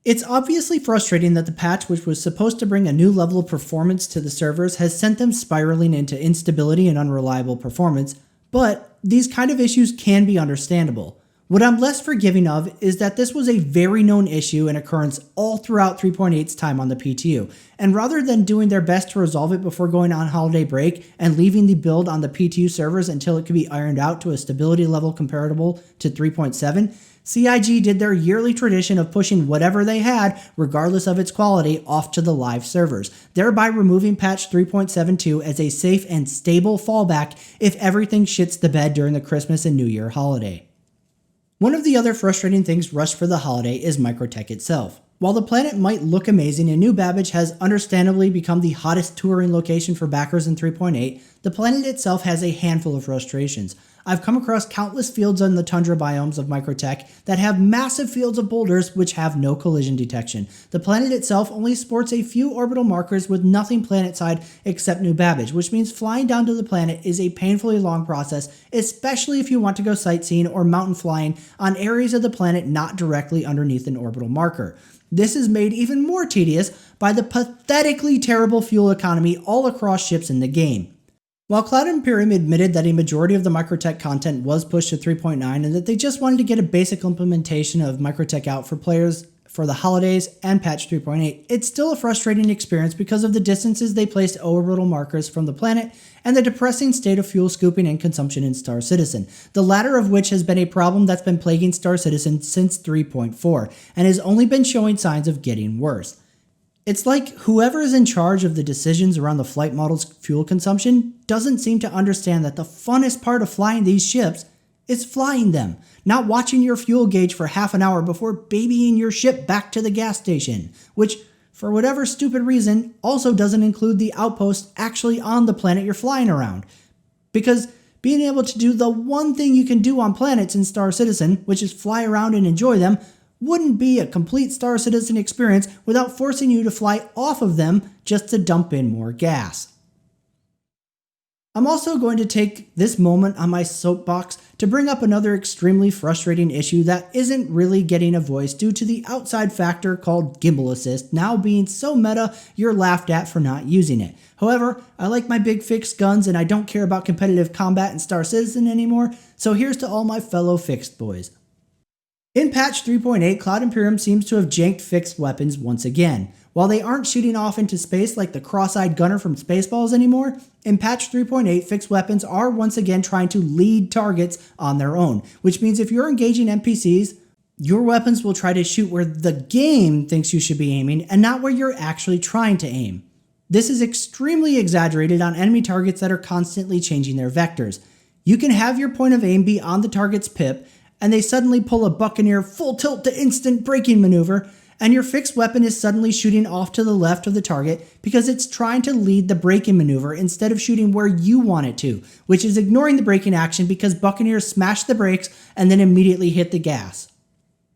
It's obviously frustrating that the patch, which was supposed to bring a new level of performance to the servers, has sent them spiraling into instability and unreliable performance, but these kind of issues can be understandable. What I'm less forgiving of is that this was a very known issue and occurrence all throughout 3.8's time on the PTU, and rather than doing their best to resolve it before going on holiday break and leaving the build on the PTU servers until it could be ironed out to a stability level comparable to 3.7, CIG did their yearly tradition of pushing whatever they had, regardless of its quality, off to the live servers, thereby removing patch 3.72 as a safe and stable fallback if everything shits the bed during the Christmas and New Year holiday. One of the other frustrating things rushed for the holiday is Microtech itself. While the planet might look amazing and New Babbage has understandably become the hottest touring location for backers in 3.8, the planet itself has a handful of frustrations. I've come across countless fields on the tundra biomes of Microtech that have massive fields of boulders which have no collision detection. The planet itself only sports a few orbital markers with nothing planetside except New Babbage, which means flying down to the planet is a painfully long process, especially if you want to go sightseeing or mountain flying on areas of the planet not directly underneath an orbital marker. This is made even more tedious by the pathetically terrible fuel economy all across ships in the game. While Cloud Imperium admitted that a majority of the Microtech content was pushed to 3.9 and that they just wanted to get a basic implementation of Microtech out for players for the holidays and patch 3.8, it's still a frustrating experience because of the distances they placed orbital markers from the planet and the depressing state of fuel scooping and consumption in Star Citizen, the latter of which has been a problem that's been plaguing Star Citizen since 3.4 and has only been showing signs of getting worse. It's like whoever is in charge of the decisions around the flight model's fuel consumption doesn't seem to understand that the funnest part of flying these ships is flying them, not watching your fuel gauge for half an hour before babying your ship back to the gas station, which, for whatever stupid reason, also doesn't include the outpost actually on the planet you're flying around. Because being able to do the one thing you can do on planets in Star Citizen, which is fly around and enjoy them, wouldn't be a complete Star Citizen experience without forcing you to fly off of them just to dump in more gas. I'm also going to take this moment on my soapbox to bring up another extremely frustrating issue that isn't really getting a voice due to the outside factor called gimbal assist now being so meta you're laughed at for not using it. However, I like my big fixed guns and I don't care about competitive combat in Star Citizen anymore, so here's to all my fellow fixed boys. In patch 3.8, Cloud Imperium seems to have janked fixed weapons once again. While they aren't shooting off into space like the cross-eyed gunner from Spaceballs anymore, in patch 3.8, fixed weapons are once again trying to lead targets on their own, which means if you're engaging NPCs, Your weapons will try to shoot where the game thinks you should be aiming and not where you're actually trying to aim. This is extremely exaggerated on enemy targets that are constantly changing their vectors. You can have your point of aim be on the target's pip, and they suddenly pull a Buccaneer full tilt to instant braking maneuver, and your fixed weapon is suddenly shooting off to the left of the target because it's trying to lead the braking maneuver instead of shooting where you want it to, which is ignoring the braking action because Buccaneers smash the brakes and then immediately hit the gas.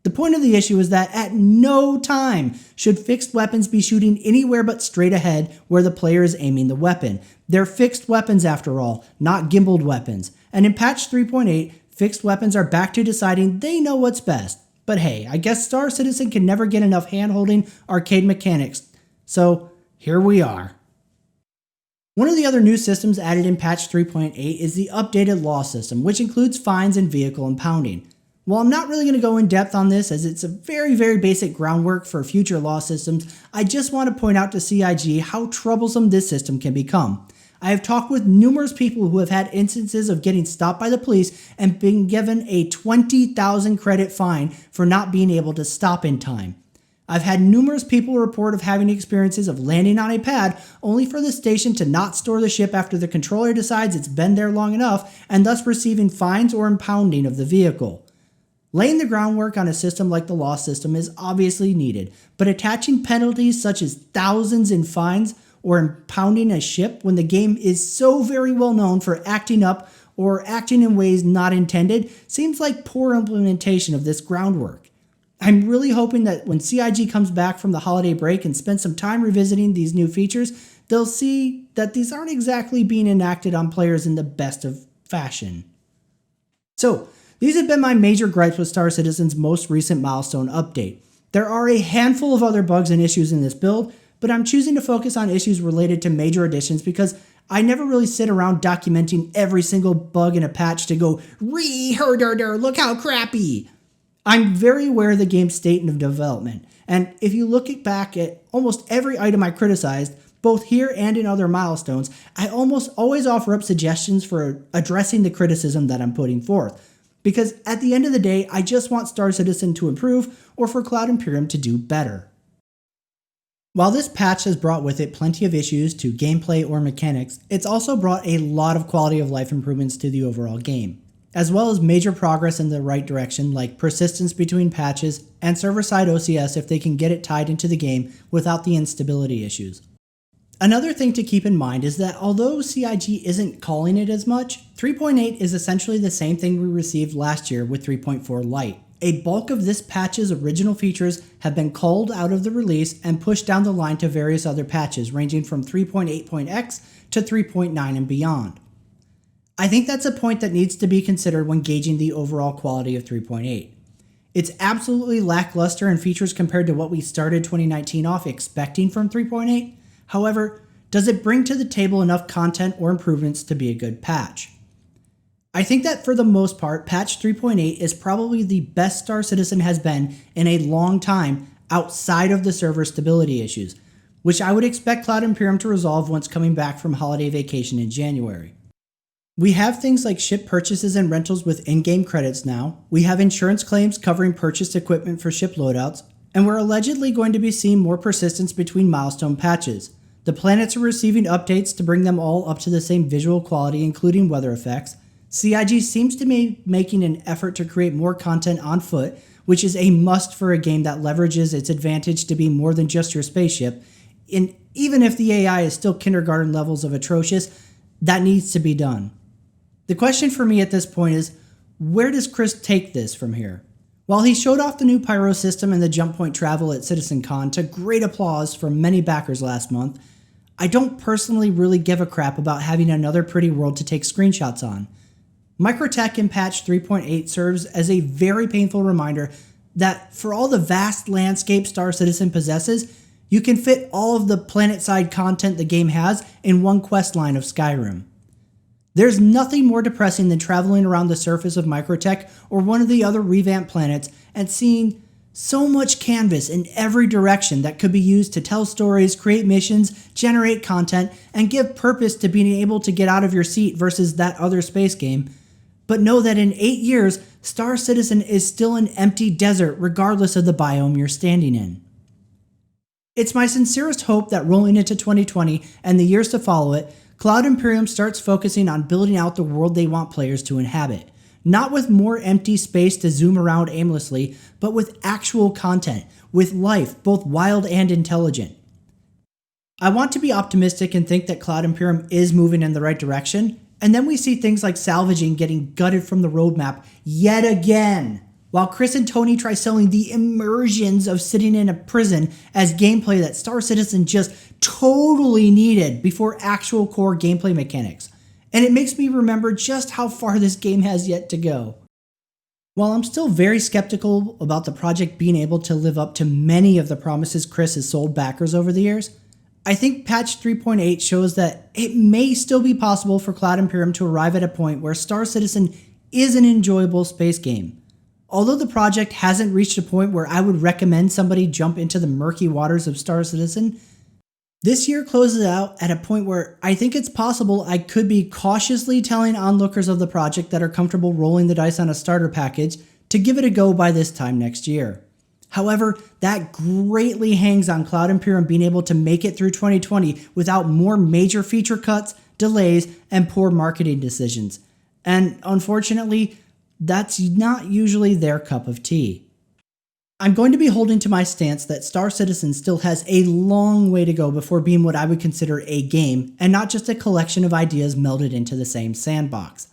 The point of the issue is that at no time should fixed weapons be shooting anywhere but straight ahead where the player is aiming the weapon. They're fixed weapons after all, not gimbaled weapons. And in patch 3.8, fixed weapons are back to deciding they know what's best. But hey, I guess Star Citizen can never get enough hand-holding arcade mechanics. So here we are. One of the other new systems added in patch 3.8 is the updated law system, which includes fines and vehicle impounding. While I'm not really going to go in depth on this as it's a very basic groundwork for future law systems, I just want to point out to CIG how troublesome this system can become. I have talked with numerous people who have had instances of getting stopped by the police and being given a 20,000 credit fine for not being able to stop in time. I've had numerous people report of having experiences of landing on a pad only for the station to not store the ship after the controller decides it's been there long enough and thus receiving fines or impounding of the vehicle. Laying the groundwork on a system like the law system is obviously needed, but attaching penalties such as thousands in fines or impounding a ship when the game is so very well known for acting up or acting in ways not intended seems like poor implementation of this groundwork. I'm really hoping that when CIG comes back from the holiday break and spends some time revisiting these new features, they'll see that these aren't exactly being enacted on players in the best of fashion. So, these have been my major gripes with Star Citizen's most recent milestone update. There are a handful of other bugs and issues in this build, but I'm choosing to focus on issues related to major additions because I never really sit around documenting every single bug in a patch to go, "Heralded, look how crappy." I'm very aware of the game's state of development, and if you look back at almost every item I criticized, both here and in other milestones, I almost always offer up suggestions for addressing the criticism that I'm putting forth. Because at the end of the day, I just want Star Citizen to improve or for Cloud Imperium to do better. While this patch has brought with it plenty of issues to gameplay or mechanics, it's also brought a lot of quality of life improvements to the overall game, as well as major progress in the right direction like persistence between patches and server-side OCS if they can get it tied into the game without the instability issues. Another thing to keep in mind is that although CIG isn't calling it as much, 3.8 is essentially the same thing we received last year with 3.4 Lite. A bulk of this patch's original features have been culled out of the release and pushed down the line to various other patches ranging from 3.8.x to 3.9 and beyond. I think that's a point that needs to be considered when gauging the overall quality of 3.8. It's absolutely lackluster in features compared to what we started 2019 off expecting from 3.8. However, does it bring to the table enough content or improvements to be a good patch? I think that for the most part, patch 3.8 is probably the best Star Citizen has been in a long time outside of the server stability issues, which I would expect Cloud Imperium to resolve once coming back from holiday vacation in January. We have things like ship purchases and rentals with in-game credits now, we have insurance claims covering purchased equipment for ship loadouts, and we're allegedly going to be seeing more persistence between milestone patches. The planets are receiving updates to bring them all up to the same visual quality, including weather effects. CIG seems to be making an effort to create more content on foot, which is a must for a game that leverages its advantage to be more than just your spaceship. And even if the AI is still kindergarten levels of atrocious, that needs to be done. The question for me at this point is, where does Chris take this from here? While he showed off the new pyro system and the jump point travel at CitizenCon to great applause from many backers last month, I don't personally really give a crap about having another pretty world to take screenshots on. Microtech in patch 3.8 serves as a very painful reminder that for all the vast landscape Star Citizen possesses, you can fit all of the planet-side content the game has in one quest line of Skyrim. There's nothing more depressing than traveling around the surface of Microtech or one of the other revamped planets and seeing so much canvas in every direction that could be used to tell stories, create missions, generate content, and give purpose to being able to get out of your seat versus that other space game. But know that in 8 years, Star Citizen is still an empty desert regardless of the biome you're standing in. It's my sincerest hope that rolling into 2020 and the years to follow it, Cloud Imperium starts focusing on building out the world they want players to inhabit. Not with more empty space to zoom around aimlessly, but with actual content, with life, both wild and intelligent. I want to be optimistic and think that Cloud Imperium is moving in the right direction, and then we see things like salvaging getting gutted from the roadmap yet again, while Chris and Tony try selling the immersions of sitting in a prison as gameplay that Star Citizen just totally needed before actual core gameplay mechanics. And it makes me remember just how far this game has yet to go. While I'm still very skeptical about the project being able to live up to many of the promises Chris has sold backers over the years, I think patch 3.8 shows that it may still be possible for Cloud Imperium to arrive at a point where Star Citizen is an enjoyable space game. Although the project hasn't reached a point where I would recommend somebody jump into the murky waters of Star Citizen, this year closes out at a point where I think it's possible I could be cautiously telling onlookers of the project that are comfortable rolling the dice on a starter package to give it a go by this time next year. However, that greatly hangs on Cloud Imperium being able to make it through 2020 without more major feature cuts, delays, and poor marketing decisions. And unfortunately, that's not usually their cup of tea. I'm going to be holding to my stance that Star Citizen still has a long way to go before being what I would consider a game, and not just a collection of ideas melded into the same sandbox.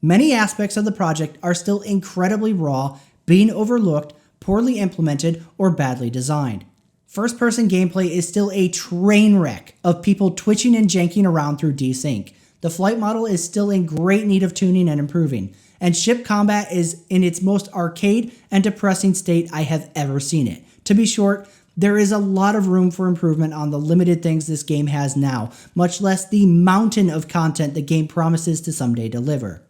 Many aspects of the project are still incredibly raw, being overlooked, poorly implemented, or badly designed. First-person gameplay is still a train wreck of people twitching and janking around through desync. The flight model is still in great need of tuning and improving, and ship combat is in its most arcade and depressing state I have ever seen it. To be short, there is a lot of room for improvement on the limited things this game has now, much less the mountain of content the game promises to someday deliver.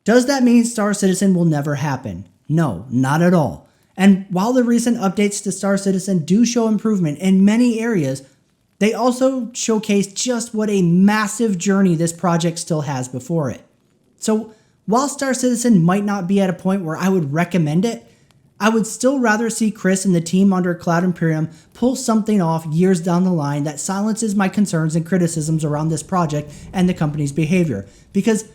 Does that mean Star Citizen will never happen? No, not at all. And while the recent updates to Star Citizen do show improvement in many areas, they also showcase just what a massive journey this project still has before it. So while Star Citizen might not be at a point where I would recommend it, I would still rather see Chris and the team under Cloud Imperium pull something off years down the line that silences my concerns and criticisms around this project and the company's behavior. Because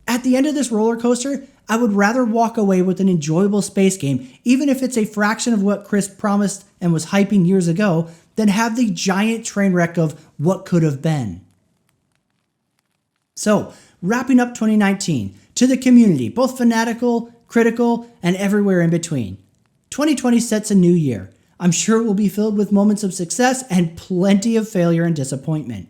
at the end of this roller coaster, I would rather walk away with an enjoyable space game, even if it's a fraction of what Chris promised and was hyping years ago, than have the giant train wreck of what could have been. So, wrapping up 2019, to the community, both fanatical, critical, and everywhere in between. 2020 sets a new year. I'm sure it will be filled with moments of success and plenty of failure and disappointment.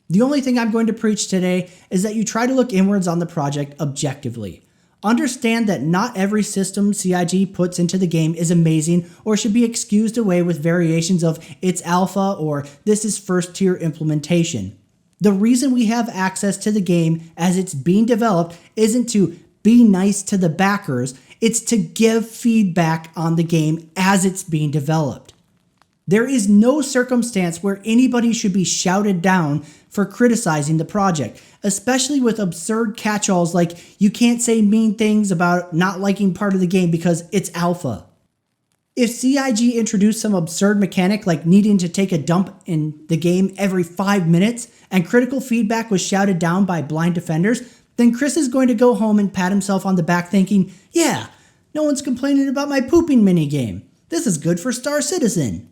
The only thing I'm going to preach today is that you try to look inwards on the project objectively. Understand that not every system CIG puts into the game is amazing or should be excused away with variations of it's alpha or this is first tier implementation. The reason we have access to the game as it's being developed isn't to be nice to the backers, it's to give feedback on the game as it's being developed. There is no circumstance where anybody should be shouted down for criticizing the project, especially with absurd catch-alls like you can't say mean things about not liking part of the game because it's alpha. If CIG introduced some absurd mechanic like needing to take a dump in the game every 5 minutes and critical feedback was shouted down by blind defenders, then Chris is going to go home and pat himself on the back thinking, yeah, no one's complaining about my pooping minigame. This is good for Star Citizen.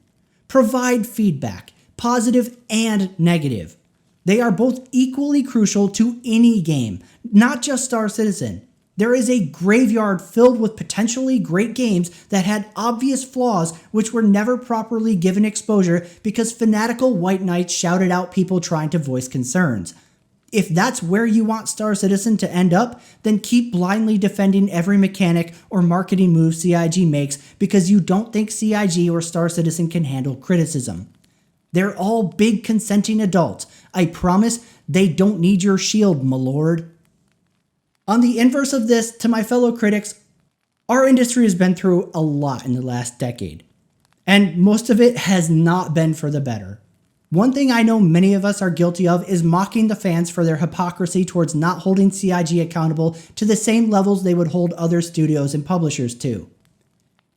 Provide feedback, positive and negative. They are both equally crucial to any game, not just Star Citizen. There is a graveyard filled with potentially great games that had obvious flaws which were never properly given exposure because fanatical white knights shouted out people trying to voice concerns. If that's where you want Star Citizen to end up, then keep blindly defending every mechanic or marketing move CIG makes because you don't think CIG or Star Citizen can handle criticism. They're all big consenting adults. I promise they don't need your shield, my lord. On the inverse of this, to my fellow critics, our industry has been through a lot in the last decade, and most of it has not been for the better. One thing I know many of us are guilty of is mocking the fans for their hypocrisy towards not holding CIG accountable to the same levels they would hold other studios and publishers to.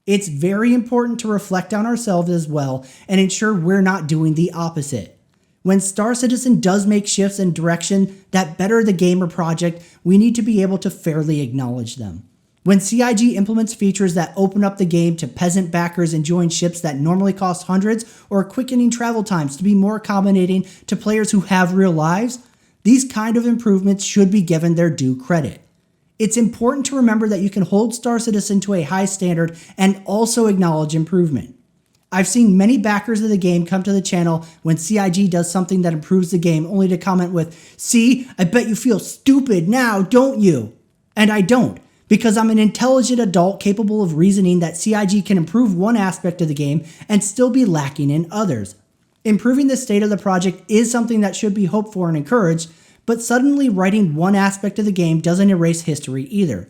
It's very important to reflect on ourselves as well and ensure we're not doing the opposite. When Star Citizen does make shifts in direction that better the game or project, we need to be able to fairly acknowledge them. When CIG implements features that open up the game to peasant backers enjoying ships that normally cost hundreds, or quickening travel times to be more accommodating to players who have real lives, these kind of improvements should be given their due credit. It's important to remember that you can hold Star Citizen to a high standard and also acknowledge improvement. I've seen many backers of the game come to the channel when CIG does something that improves the game only to comment with, "See, I bet you feel stupid now, don't you?" And I don't, because I'm an intelligent adult capable of reasoning that CIG can improve one aspect of the game and still be lacking in others. Improving the state of the project is something that should be hoped for and encouraged, but suddenly writing one aspect of the game doesn't erase history either.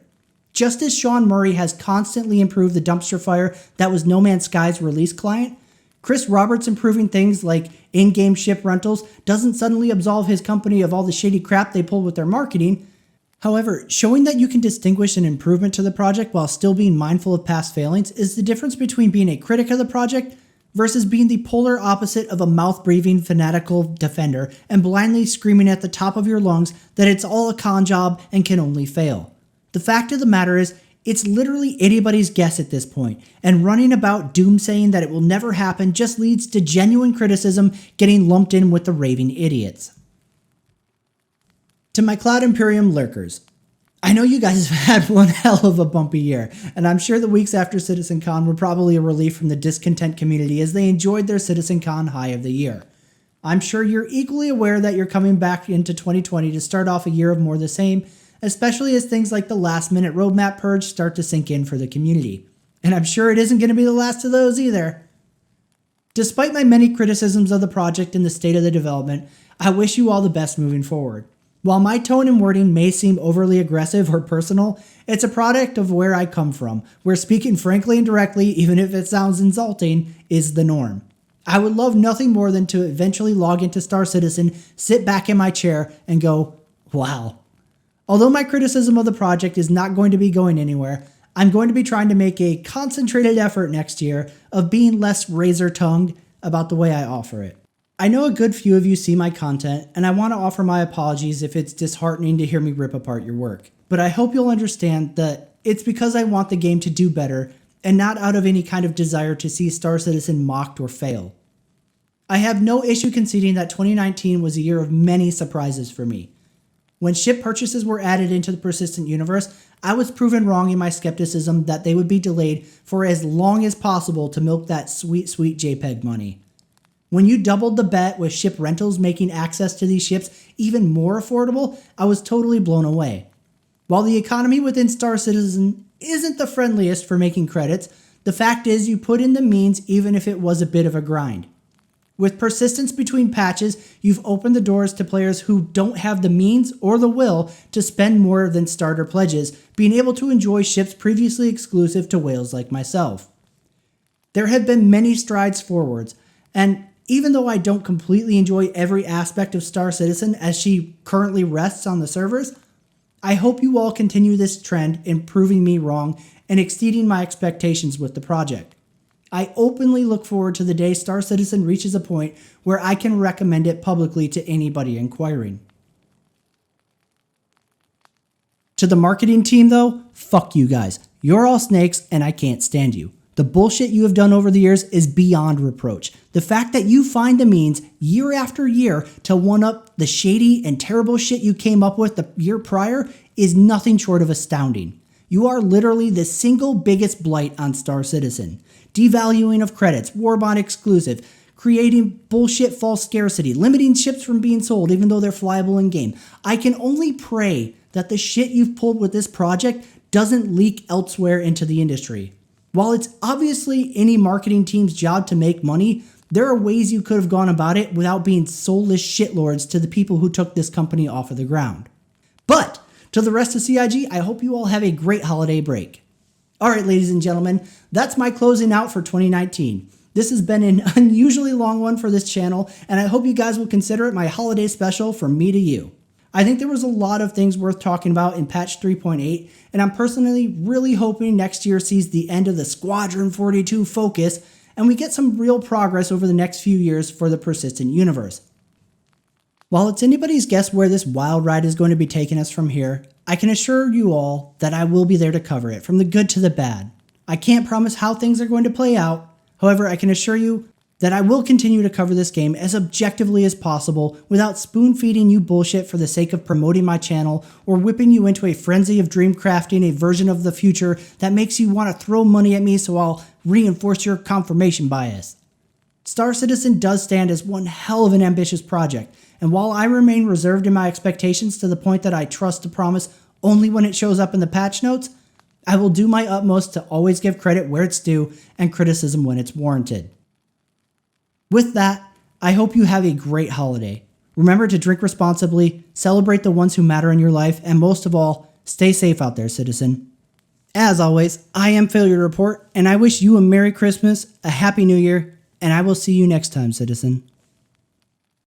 Just as Sean Murray has constantly improved the dumpster fire that was No Man's Sky's release client, Chris Roberts improving things like in-game ship rentals doesn't suddenly absolve his company of all the shady crap they pulled with their marketing. However, showing that you can distinguish an improvement to the project while still being mindful of past failings is the difference between being a critic of the project versus being the polar opposite of a mouth-breathing fanatical defender and blindly screaming at the top of your lungs that it's all a con job and can only fail. The fact of the matter is, it's literally anybody's guess at this point, and running about doomsaying that it will never happen just leads to genuine criticism getting lumped in with the raving idiots. To my Cloud Imperium lurkers, I know you guys have had one hell of a bumpy year, and I'm sure the weeks after CitizenCon were probably a relief from the discontent community as they enjoyed their CitizenCon high of the year. I'm sure you're equally aware that you're coming back into 2020 to start off a year of more of the same, especially as things like the last-minute roadmap purge start to sink in for the community. And I'm sure it isn't going to be the last of those either. Despite my many criticisms of the project and the state of the development, I wish you all the best moving forward. While my tone and wording may seem overly aggressive or personal, it's a product of where I come from, where speaking frankly and directly, even if it sounds insulting, is the norm. I would love nothing more than to eventually log into Star Citizen, sit back in my chair, and go, wow. Although my criticism of the project is not going to be going anywhere, I'm going to be trying to make a concentrated effort next year of being less razor-tongued about the way I offer it. I know a good few of you see my content, and I want to offer my apologies if it's disheartening to hear me rip apart your work. But I hope you'll understand that it's because I want the game to do better, and not out of any kind of desire to see Star Citizen mocked or fail. I have no issue conceding that 2019 was a year of many surprises for me. When ship purchases were added into the persistent universe, I was proven wrong in my skepticism that they would be delayed for as long as possible to milk that sweet, sweet JPEG money. When you doubled the bet with ship rentals making access to these ships even more affordable, I was totally blown away. While the economy within Star Citizen isn't the friendliest for making credits, the fact is you put in the means even if it was a bit of a grind. With persistence between patches, you've opened the doors to players who don't have the means or the will to spend more than starter pledges, being able to enjoy ships previously exclusive to whales like myself. There have been many strides forwards, and even though I don't completely enjoy every aspect of Star Citizen as she currently rests on the servers, I hope you all continue this trend in proving me wrong and exceeding my expectations with the project. I openly look forward to the day Star Citizen reaches a point where I can recommend it publicly to anybody inquiring. To the marketing team though, fuck you guys. You're all snakes and I can't stand you. The bullshit you have done over the years is beyond reproach. The fact that you find the means year after year to one-up the shady and terrible shit you came up with the year prior is nothing short of astounding. You are literally the single biggest blight on Star Citizen. Devaluing of credits, Warbond exclusive, creating bullshit false scarcity, limiting ships from being sold even though they're flyable in-game. I can only pray that the shit you've pulled with this project doesn't leak elsewhere into the industry. While it's obviously any marketing team's job to make money, there are ways you could have gone about it without being soulless shitlords to the people who took this company off of the ground. But to the rest of CIG, I hope you all have a great holiday break. Alright, ladies and gentlemen, that's my closing out for 2019. This has been an unusually long one for this channel, and I hope you guys will consider it my holiday special from me to you. I think there was a lot of things worth talking about in patch 3.8, and I'm personally really hoping next year sees the end of the Squadron 42 focus, and we get some real progress over the next few years for the persistent universe. While it's anybody's guess where this wild ride is going to be taking us from here, I can assure you all that I will be there to cover it, from the good to the bad. I can't promise how things are going to play out, however, I can assure you that I will continue to cover this game as objectively as possible without spoon-feeding you bullshit for the sake of promoting my channel or whipping you into a frenzy of dream crafting a version of the future that makes you want to throw money at me so I'll reinforce your confirmation bias. Star Citizen does stand as one hell of an ambitious project, and while I remain reserved in my expectations to the point that I trust the promise only when it shows up in the patch notes, I will do my utmost to always give credit where it's due and criticism when it's warranted. With that, I hope you have a great holiday. Remember to drink responsibly, celebrate the ones who matter in your life, and most of all, stay safe out there, citizen. As always, I am FailureToReport, and I wish you a Merry Christmas, a Happy New Year, and I will see you next time, citizen.